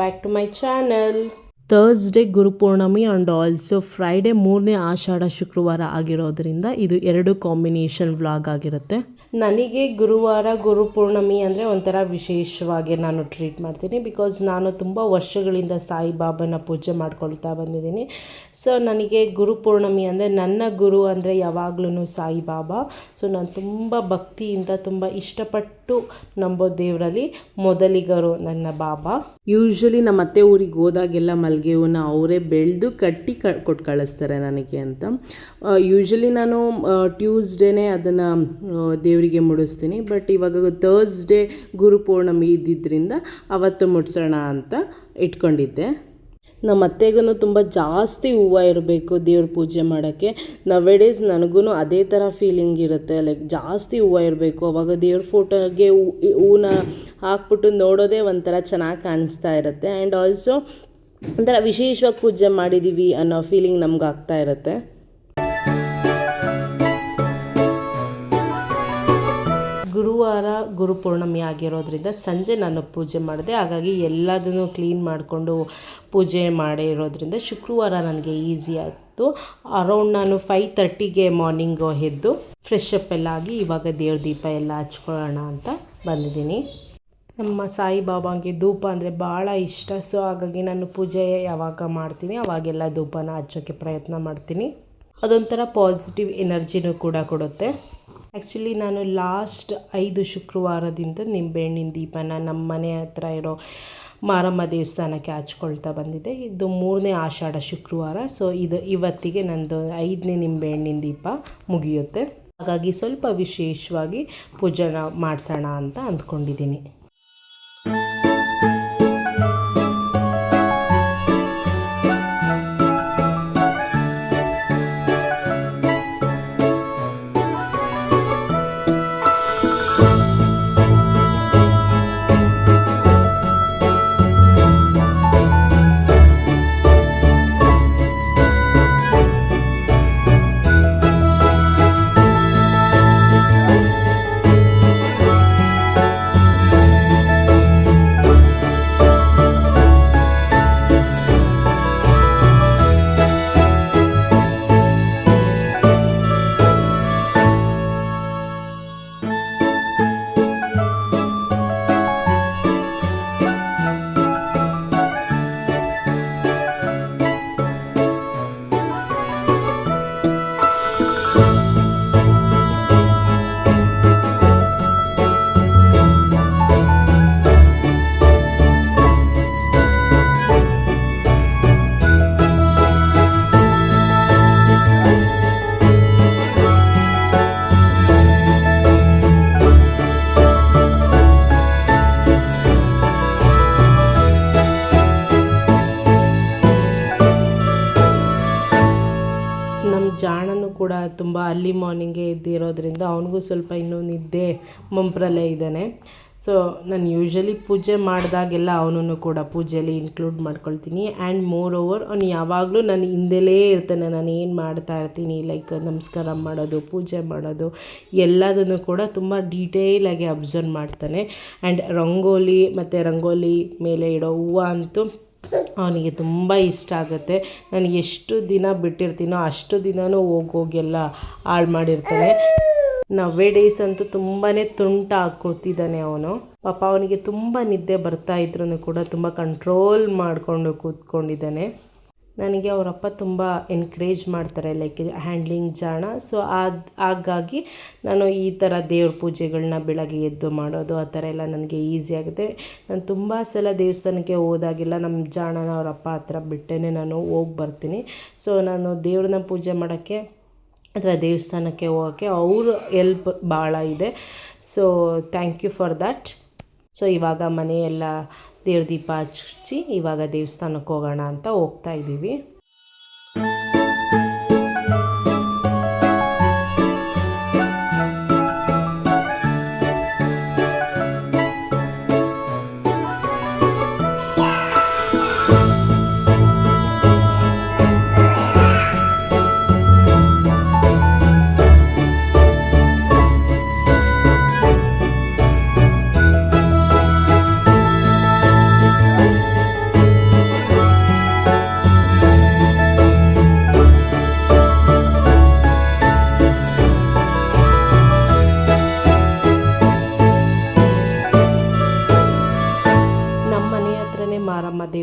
Back to my channel. Thursday Gurupurnima and also Friday 3ನೇ ಆಷಾಢ ಶುಕ್ರವಾರ ಆಗಿರೋದ್ರಿಂದ ಇದು 2 ಕಾಂಬಿನೇಷನ್ ವ್ಲಾಗ್ ಆಗಿರುತ್ತೆ. ನನಗೆ ಗುರುವಾರ ಗುರುಪೂರ್ಣಮಿ ಅಂದರೆ ಒಂಥರ ವಿಶೇಷವಾಗಿ ನಾನು ಟ್ರೀಟ್ ಮಾಡ್ತೀನಿ. ಬಿಕಾಸ್ ನಾನು ತುಂಬ ವರ್ಷಗಳಿಂದ ಸಾಯಿಬಾಬಾನ ಪೂಜೆ ಮಾಡ್ಕೊಳ್ತಾ ಬಂದಿದ್ದೀನಿ. ಸೊ ನನಗೆ ಗುರುಪೂರ್ಣಮಿ ಅಂದರೆ ನನ್ನ ಗುರು ಅಂದರೆ ಯಾವಾಗ್ಲೂ ಸಾಯಿಬಾಬಾ. ಸೊ ನಾನು ತುಂಬ ಭಕ್ತಿಯಿಂದ ತುಂಬ ಇಷ್ಟಪಟ್ಟು ನಂಬೋ ದೇವರಲ್ಲಿ ಮೊದಲಿಗರು ನನ್ನ ಬಾಬಾ. ಯೂಶ್ವಲಿ ನಮ್ಮ ಅತ್ತೆ ಊರಿಗೆ ಹೋದಾಗೆಲ್ಲ ಮಲ್ಲಿಗೆ ಹೂವನ್ನ ಅವರೇ ಬೆಳೆದು ಕಟ್ಟಿ ಕೊಟ್ಟು ಕಳಿಸ್ತಾರೆ ನನಗೆ ಅಂತ. ಯೂಶ್ವಲಿ ನಾನು ಟ್ಯೂಸ್ಡೇನೇ ಅದನ್ನು ದೇವರಿಗೆ ಮುಡಿಸ್ತೀನಿ. ಬಟ್ ಇವಾಗ ಥರ್ಸ್ಡೇ ಗುರುಪೂರ್ಣಮಿ ಇದ್ದಿದ್ದರಿಂದ ಅವತ್ತು ಮುಡ್ಸೋಣ ಅಂತ ಇಟ್ಕೊಂಡಿದ್ದೆ. ನಮ್ಮ ಅತ್ತೆಗೂ ತುಂಬ ಜಾಸ್ತಿ ಹೂವು ಇರಬೇಕು ದೇವ್ರ ಪೂಜೆ ಮಾಡೋಕ್ಕೆ. ನವೇಡೇಸ್ ನನಗೂ ಅದೇ ಥರ ಫೀಲಿಂಗ್ ಇರುತ್ತೆ. ಲೈಕ್ ಜಾಸ್ತಿ ಹೂವು ಇರಬೇಕು, ಅವಾಗ ದೇವ್ರ ಫೋಟೋಗೆ ಹೂವನ್ನ ಹಾಕ್ಬಿಟ್ಟು ನೋಡೋದೇ ಒಂಥರ ಚೆನ್ನಾಗಿ ಕಾಣಿಸ್ತಾ ಇರುತ್ತೆ. ಆ್ಯಂಡ್ ಆಲ್ಸೋ ಒಂಥರ ವಿಶೇಷವಾಗಿ ಪೂಜೆ ಮಾಡಿದ್ದೀವಿ ಅನ್ನೋ ಫೀಲಿಂಗ್ ನಮ್ಗೆ ಆಗ್ತಾ ಇರುತ್ತೆ. ಗುರುವಾರ ಗುರುಪೂರ್ಣಮಿ ಆಗಿರೋದ್ರಿಂದ ಸಂಜೆ ನಾನು ಪೂಜೆ ಮಾಡಿದೆ. ಹಾಗಾಗಿ ಎಲ್ಲದನ್ನು ಕ್ಲೀನ್ ಮಾಡಿಕೊಂಡು ಪೂಜೆ ಮಾಡಿ ಇರೋದ್ರಿಂದ ಶುಕ್ರವಾರ ನನಗೆ ಈಸಿ ಆಯಿತು. ಅರೌಂಡ್ ನಾನು 5:30ಗೆ ಮಾರ್ನಿಂಗು ಎದ್ದು ಫ್ರೆಶ್ ಅಪ್ ಎಲ್ಲ ಆಗಿ ಇವಾಗ ದೇವ್ರ ದೀಪ ಎಲ್ಲ ಹಚ್ಕೊಳ್ಳೋಣ ಅಂತ ಬಂದಿದ್ದೀನಿ. ನಮ್ಮ ಸಾಯಿಬಾಬಾಗೆ ಧೂಪ ಅಂದರೆ ಭಾಳ ಇಷ್ಟ. ಸೊ ಹಾಗಾಗಿ ನಾನು ಪೂಜೆ ಯಾವಾಗ ಮಾಡ್ತೀನಿ ಅವಾಗೆಲ್ಲ ಧೂಪನ ಹಚ್ಚೋಕ್ಕೆ ಪ್ರಯತ್ನ ಮಾಡ್ತೀನಿ. ಅದೊಂಥರ ಪಾಸಿಟಿವ್ ಎನರ್ಜಿನೂ ಕೂಡ ಕೊಡುತ್ತೆ. ಆ್ಯಕ್ಚುಲಿ ನಾನು ಲಾಸ್ಟ್ 5 ಶುಕ್ರವಾರದಿಂದ ನಿಂಬೆಹಣ್ಣಿನ ದೀಪನ ನಮ್ಮ ಮನೆ ಹತ್ರ ಇರೋ ಮಾರಮ್ಮ ದೇವಸ್ಥಾನಕ್ಕೆ ಹಚ್ಕೊಳ್ತಾ ಬಂದಿದ್ದೆ. ಇದು 3ನೇ ಆಷಾಢ ಶುಕ್ರವಾರ. ಸೊ ಇವತ್ತಿಗೆ ನಂದು 5ನೇ ನಿಂಬೆಹಣ್ಣಿನ ದೀಪ ಮುಗಿಯುತ್ತೆ. ಹಾಗಾಗಿ ಸ್ವಲ್ಪ ವಿಶೇಷವಾಗಿ ಪೂಜೆನ ಮಾಡಿಸೋಣ ಅಂತ ಅಂದ್ಕೊಂಡಿದ್ದೀನಿ. ಜಾಣನು ಕೂಡ ತುಂಬ ಅರ್ಲಿ ಮಾರ್ನಿಂಗೇ ಎದ್ದಿರೋದ್ರಿಂದ ಅವನಿಗೂ ಸ್ವಲ್ಪ ಇನ್ನೂ ನಿದ್ದೆ ಮಂಪ್ರಲ್ಲೇ ಇದ್ದಾನೆ. ಸೊ ನಾನು ಯೂಶ್ವಲಿ ಪೂಜೆ ಮಾಡಿದಾಗೆಲ್ಲ ಅವನನ್ನು ಕೂಡ ಪೂಜೆಯಲ್ಲಿ ಇನ್ಕ್ಲೂಡ್ ಮಾಡ್ಕೊಳ್ತೀನಿ. ಆ್ಯಂಡ್ ಮೋರ್ ಓವರ್ ಅವ್ನು ಯಾವಾಗಲೂ ನನ್ನ ಹಿಂದೆಲೇ ಇರ್ತಾನೆ. ನಾನು ಏನು ಮಾಡ್ತಾ ಇರ್ತೀನಿ, ಲೈಕ್ ನಮಸ್ಕಾರ ಮಾಡೋದು, ಪೂಜೆ ಮಾಡೋದು ಎಲ್ಲದನ್ನು ಕೂಡ ತುಂಬ ಡೀಟೇಲಾಗಿ ಅಬ್ಸರ್ವ್ ಮಾಡ್ತಾನೆ. ಆ್ಯಂಡ್ ರಂಗೋಲಿ ಮೇಲೆ ಇಡೋ ಹೂವು ಅಂತೂ ಅವನಿಗೆ ತುಂಬ ಇಷ್ಟ ಆಗುತ್ತೆ. ನಾನು ಎಷ್ಟು ದಿನ ಬಿಟ್ಟಿರ್ತೀನೋ ಅಷ್ಟು ದಿನವೂ ಹೋಗೆಲ್ಲ ಹಾಳು ಮಾಡಿರ್ತಾನೆ. ನವೇಡೇಸ್ ಅಂತೂ ತುಂಬಾ ತುಂಟ ಕೂತಿದ್ದಾನೆ ಅವನು. ಪಾಪ ಅವನಿಗೆ ತುಂಬ ನಿದ್ದೆ ಬರ್ತಾ ಇದ್ರೂ ಕೂಡ ತುಂಬ ಕಂಟ್ರೋಲ್ ಮಾಡಿಕೊಂಡು ಕೂತ್ಕೊಂಡಿದ್ದಾನೆ. ನನಗೆ ಅವರಪ್ಪ ತುಂಬ ಎನ್ಕರೇಜ್ ಮಾಡ್ತಾರೆ, ಲೈಕ್ ಹ್ಯಾಂಡ್ಲಿಂಗ್ ಜಾಣ. ಸೊ ಹಾಗಾಗಿ ನಾನು ಈ ಥರ ದೇವ್ರ ಪೂಜೆಗಳನ್ನ ಬೆಳಗ್ಗೆ ಎದ್ದು ಮಾಡೋದು ಆ ಥರ ಎಲ್ಲ ನನಗೆ ಈಸಿ ಆಗುತ್ತೆ. ನಾನು ತುಂಬ ಸಲ ದೇವಸ್ಥಾನಕ್ಕೆ ಹೋದಾಗೆಲ್ಲ ನಮ್ಮ ಜಾಣನ ಅವರಪ್ಪ ಹತ್ರ ಬಿಟ್ಟೇ ನಾನು ಹೋಗಿ ಬರ್ತೀನಿ. ಸೊ ನಾನು ದೇವ್ರನ್ನ ಪೂಜೆ ಮಾಡೋಕ್ಕೆ ಅಥವಾ ದೇವಸ್ಥಾನಕ್ಕೆ ಹೋಗೋಕ್ಕೆ ಅವ್ರ ಹೆಲ್ಪ್ ಭಾಳ ಇದೆ. So thank you for that. So ಇವಾಗ ಮನೆಯೆಲ್ಲ ದೇವ್ರ ದೀಪ ಹಚ್ಚಿ ಇವಾಗ ದೇವಸ್ಥಾನಕ್ಕೆ ಹೋಗೋಣ ಅಂತ ಹೋಗ್ತಾ ಇದ್ದೀವಿ.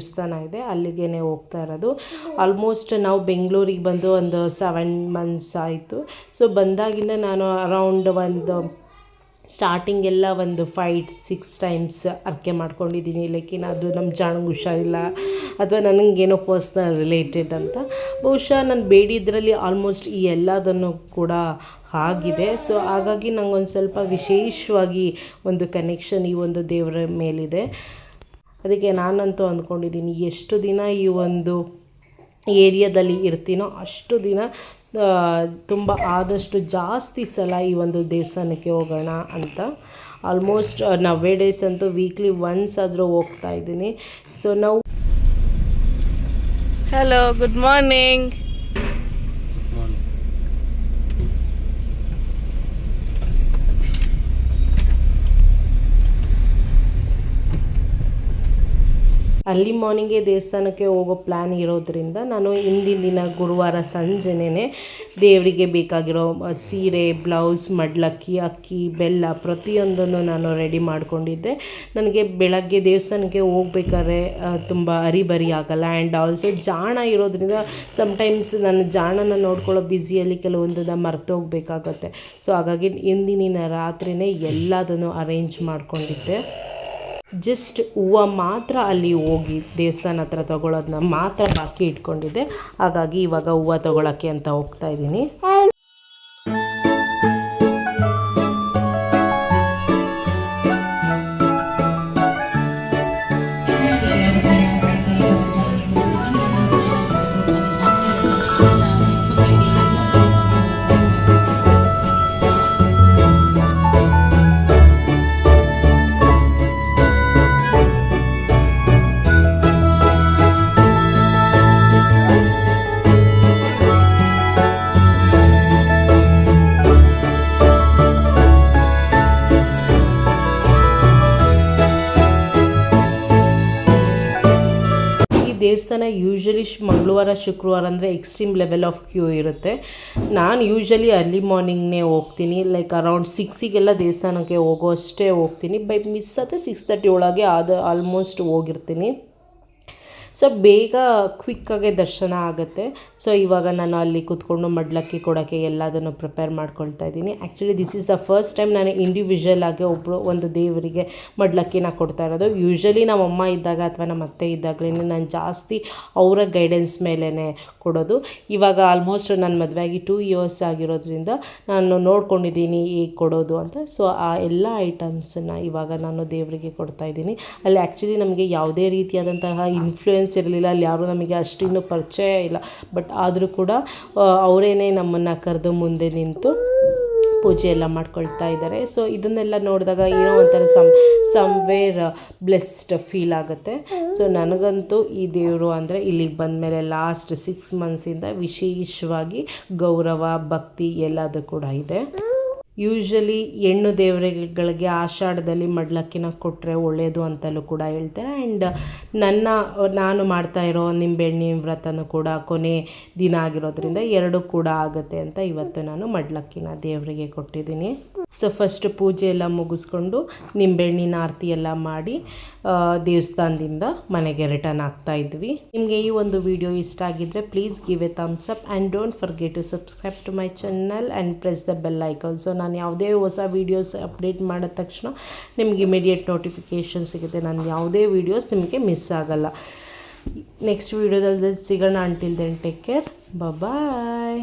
ದೇವಸ್ಥಾನ ಇದೆ, ಅಲ್ಲಿಗೆ ಹೋಗ್ತಾ ಇರೋದು. ಆಲ್ಮೋಸ್ಟ್ ನಾವು ಬೆಂಗಳೂರಿಗೆ ಬಂದು ಒಂದು 7 months ಆಯಿತು. ಸೊ ಬಂದಾಗಿಂದ ನಾನು ಅರೌಂಡ್ ಒಂದು ಸ್ಟಾರ್ಟಿಂಗ್ ಎಲ್ಲ ಒಂದು 5-6 times ಅರ್ಕೆ ಮಾಡ್ಕೊಂಡಿದ್ದೀನಿ. ಲೈಕಿನ್ ಅದು ನಮ್ಮ ಜಾಣಂಗೆ ಹುಷಾರಿಲ್ಲ ಅಥವಾ ನನಗೇನೋ ಪರ್ಸ್ನಲ್ ರಿಲೇಟೆಡ್ ಅಂತ. ಬಹುಶಃ ನಾನು ಬೇಡಿದ್ರಲ್ಲಿ ಆಲ್ಮೋಸ್ಟ್ ಈ ಎಲ್ಲದನ್ನು ಕೂಡ ಆಗಿದೆ. ಸೊ ಹಾಗಾಗಿ ನಂಗೊಂದು ಸ್ವಲ್ಪ ವಿಶೇಷವಾಗಿ ಒಂದು ಕನೆಕ್ಷನ್ ಈ ಒಂದು ದೇವರ ಮೇಲಿದೆ. ಅದಕ್ಕೆ ನಾನಂತೂ ಅಂದ್ಕೊಂಡಿದ್ದೀನಿ ಎಷ್ಟು ದಿನ ಈ ಒಂದು ಏರಿಯಾದಲ್ಲಿ ಇರ್ತೀನೋ ಅಷ್ಟು ದಿನ ತುಂಬ ಆದಷ್ಟು ಜಾಸ್ತಿ ಸಲ ಈ ಒಂದು ದೇವಸ್ಥಾನಕ್ಕೆ ಹೋಗೋಣ ಅಂತ. ಆಲ್ಮೋಸ್ಟ್ ನವ್ವೆ ಡೇಸ್ ಅಂತೂ ವೀಕ್ಲಿ ಒನ್ಸ್ ಆದರೂ ಹೋಗ್ತಾ ಇದ್ದೀನಿ. ಸೊ ನಾವು ಹಲೋ, ಗುಡ್ ಮಾರ್ನಿಂಗ್. ಅರ್ಲಿ ಮಾರ್ನಿಂಗೇ ದೇವಸ್ಥಾನಕ್ಕೆ ಹೋಗೋ ಪ್ಲ್ಯಾನ್ ಇರೋದ್ರಿಂದ ನಾನು ಹಿಂದಿನ ದಿನ ಗುರುವಾರ ಸಂಜೆನೇ ದೇವರಿಗೆ ಬೇಕಾಗಿರೋ ಸೀರೆ, ಬ್ಲೌಸ್, ಮಡ್ಲಕ್ಕಿ, ಅಕ್ಕಿ, ಬೆಲ್ಲ ಪ್ರತಿಯೊಂದನ್ನು ನಾನು ರೆಡಿ ಮಾಡ್ಕೊಂಡಿದ್ದೆ. ನನಗೆ ಬೆಳಗ್ಗೆ ದೇವಸ್ಥಾನಕ್ಕೆ ಹೋಗ್ಬೇಕಾದ್ರೆ ತುಂಬ ಹರಿಬರಿ ಆಗೋಲ್ಲ. ಆ್ಯಂಡ್ ಆಲ್ಸೋ ಜಾಣ ಇರೋದ್ರಿಂದ ಸಮ್ಟೈಮ್ಸ್ ನಾನು ಜಾಣನ ನೋಡ್ಕೊಳ್ಳೋ ಬ್ಯುಸಿಯಲ್ಲಿ ಕೆಲವೊಂದನ್ನು ಮರ್ತೋಗ್ಬೇಕಾಗತ್ತೆ. ಸೊ ಹಾಗಾಗಿ ಹಿಂದಿನ ರಾತ್ರಿಯೇ ಎಲ್ಲದನ್ನು ಅರೇಂಜ್ ಮಾಡ್ಕೊಂಡಿದ್ದೆ. ಜಸ್ಟ್ ಹೂವು ಮಾತ್ರ ಅಲ್ಲಿ ಹೋಗಿ ದೇವಸ್ಥಾನ ಹತ್ರ ತೊಗೊಳೋದನ್ನ ಮಾತ್ರ ಬಾಕಿ ಇಟ್ಕೊಂಡಿದ್ದೆ. ಹಾಗಾಗಿ ಇವಾಗ ಹೂವು ತೊಗೊಳಕ್ಕೆ ಅಂತ ಹೋಗ್ತಾ ಇದ್ದೀನಿ. ದೇವಸ್ಥಾನ ಯೂಶ್ವಲಿ ಮಂಗಳವಾರ ಶುಕ್ರವಾರ ಅಂದರೆ ಎಕ್ಸ್ಟ್ರೀಮ್ ಲೆವೆಲ್ ಆಫ್ ಕ್ಯೂ ಇರುತ್ತೆ. ನಾನು ಯೂಶ್ವಲಿ ಅರ್ಲಿ ಮಾರ್ನಿಂಗ್ನೇ ಹೋಗ್ತೀನಿ. ಲೈಕ್ ಅರೌಂಡ್ 6 ದೇವಸ್ಥಾನಕ್ಕೆ ಹೋಗೋ ಅಷ್ಟೇ ಹೋಗ್ತೀನಿ. ಬೈ ಮಿಸ್ ಆದರೆ 6:30 ಒಳಗೆ ಆಲ್ಮೋಸ್ಟ್ ಹೋಗಿರ್ತೀನಿ. ಸೊ ಬೇಗ ಕ್ವಿಕ್ಕಾಗೆ ದರ್ಶನ ಆಗುತ್ತೆ. ಸೊ ಇವಾಗ ನಾನು ಅಲ್ಲಿ ಕೂತ್ಕೊಂಡು ಮಡ್ಲಕ್ಕಿ ಕೊಡೋಕ್ಕೆ ಎಲ್ಲದನ್ನು ಪ್ರಿಪೇರ್ ಮಾಡ್ಕೊಳ್ತಾ ಇದ್ದೀನಿ. Actually this is the first time ನಾನು ಇಂಡಿವಿಜುವಲ್ ಆಗಿ ಒಂದು ದೇವರಿಗೆ ಮಡ್ಲಕ್ಕಿನ ಕೊಡ್ತಾ ಇರೋದು. ಯೂಶ್ವಲಿ ನಮ್ಮ ಅಮ್ಮ ಇದ್ದಾಗ ಅಥವಾ ನಮ್ಮ ಅತ್ತೆ ಇದ್ದಾಗಲೇ ನಾನು ಜಾಸ್ತಿ ಅವರ ಗೈಡೆನ್ಸ್ ಮೇಲೇ ಕೊಡೋದು. ಇವಾಗ ಆಲ್ಮೋಸ್ಟ್ ನನ್ನ ಮದುವೆಯಾಗಿ 2 years ಆಗಿರೋದ್ರಿಂದ ನಾನು ನೋಡ್ಕೊಂಡಿದ್ದೀನಿ ಹೇಗೆ ಕೊಡೋದು ಅಂತ. ಸೊ ಆ ಎಲ್ಲ ಐಟಮ್ಸನ್ನು ಇವಾಗ ನಾನು ದೇವರಿಗೆ ಕೊಡ್ತಾಯಿದ್ದೀನಿ. ಅಲ್ಲಿ ಆ್ಯಕ್ಚುಲಿ ನಮಗೆ ಯಾವುದೇ ರೀತಿಯಾದಂತಹ ಇನ್ಫ್ಲೂಯೆನ್ಸ್ ಇರಲಿಲ್ಲ. ಅಲ್ಲಿ ಯಾರೂ ನಮಗೆ ಅಷ್ಟಿನ್ನೂ ಪರಿಚಯ ಇಲ್ಲ. ಬಟ್ ಆದರೂ ಕೂಡ ಅವರೇನೆ ನಮ್ಮನ್ನು ಕರೆದು ಮುಂದೆ ನಿಂತು ಪೂಜೆ ಎಲ್ಲ ಮಾಡ್ಕೊಳ್ತಾ ಇದ್ದಾರೆ. ಸೊ ಇದನ್ನೆಲ್ಲ ನೋಡಿದಾಗ ಏನೋ ಒಂಥರ ಸಮ್ವೇರ್ ಬ್ಲೆಸ್ಡ್ ಫೀಲ್ ಆಗುತ್ತೆ. ಸೊ ನನಗಂತೂ ಈ ದೇವರು ಅಂದರೆ ಇಲ್ಲಿಗೆ ಬಂದಮೇಲೆ ಲಾಸ್ಟ್ 6 months ವಿಶೇಷವಾಗಿ ಗೌರವ, ಭಕ್ತಿ ಎಲ್ಲದೂ ಕೂಡ ಇದೆ. ಯೂಶ್ವಲಿ ಹೆಣ್ಣು ದೇವರುಗಳಿಗೆ ಆಷಾಢದಲ್ಲಿ ಮಡ್ಲಕ್ಕಿನ ಕೊಟ್ಟರೆ ಒಳ್ಳೆಯದು ಅಂತಲೂ ಕೂಡ ಹೇಳ್ತಾರೆ. ಆ್ಯಂಡ್ ನಾನು ಮಾಡ್ತಾ ಇರೋ ನಿಂಬೆಹಣ್ಣಿನ ವ್ರತನೂ ಕೂಡ ಕೊನೆ ದಿನ ಆಗಿರೋದ್ರಿಂದ 2 ಕೂಡ ಆಗುತ್ತೆ ಅಂತ ಇವತ್ತು ನಾನು ಮಡ್ಲಕ್ಕಿನ ದೇವರಿಗೆ ಕೊಟ್ಟಿದ್ದೀನಿ. ಸೊ ಫಸ್ಟ್ ಪೂಜೆ ಎಲ್ಲ ಮುಗಿಸ್ಕೊಂಡು ನಿಂಬೆಹಣ್ಣಿನ ಆರತಿ ಎಲ್ಲ ಮಾಡಿ ದೇವಸ್ಥಾನದಿಂದ ಮನೆಗೆ ರಿಟರ್ನ್ ಆಗ್ತಾ ಇದ್ವಿ. ನಿಮಗೆ ಈ ಒಂದು ವಿಡಿಯೋ ಇಷ್ಟ ಆಗಿದ್ದರೆ please give a thumbs up and don't forget to subscribe to my channel and press the bell icon. So ನಾನು ಯಾವುದೇ ಹೊಸ ವೀಡಿಯೋಸ್ ಅಪ್ಡೇಟ್ ಮಾಡಿದ ತಕ್ಷಣ ನಿಮಗೆ ಇಮಿಡಿಯೇಟ್ ನೋಟಿಫಿಕೇಷನ್ ಸಿಗುತ್ತೆ. ನಾನು ಯಾವುದೇ ವೀಡಿಯೋಸ್ ನಿಮಗೆ ಮಿಸ್ ಆಗಲ್ಲ. ನೆಕ್ಸ್ಟ್ ವೀಡಿಯೋದಲ್ಲಿ ಸಿಗೋಣ. ಅಂಟಿಲ್ ದೆನ್ ಟೇಕ್ ಕೇರ್, ಬಾಯ್.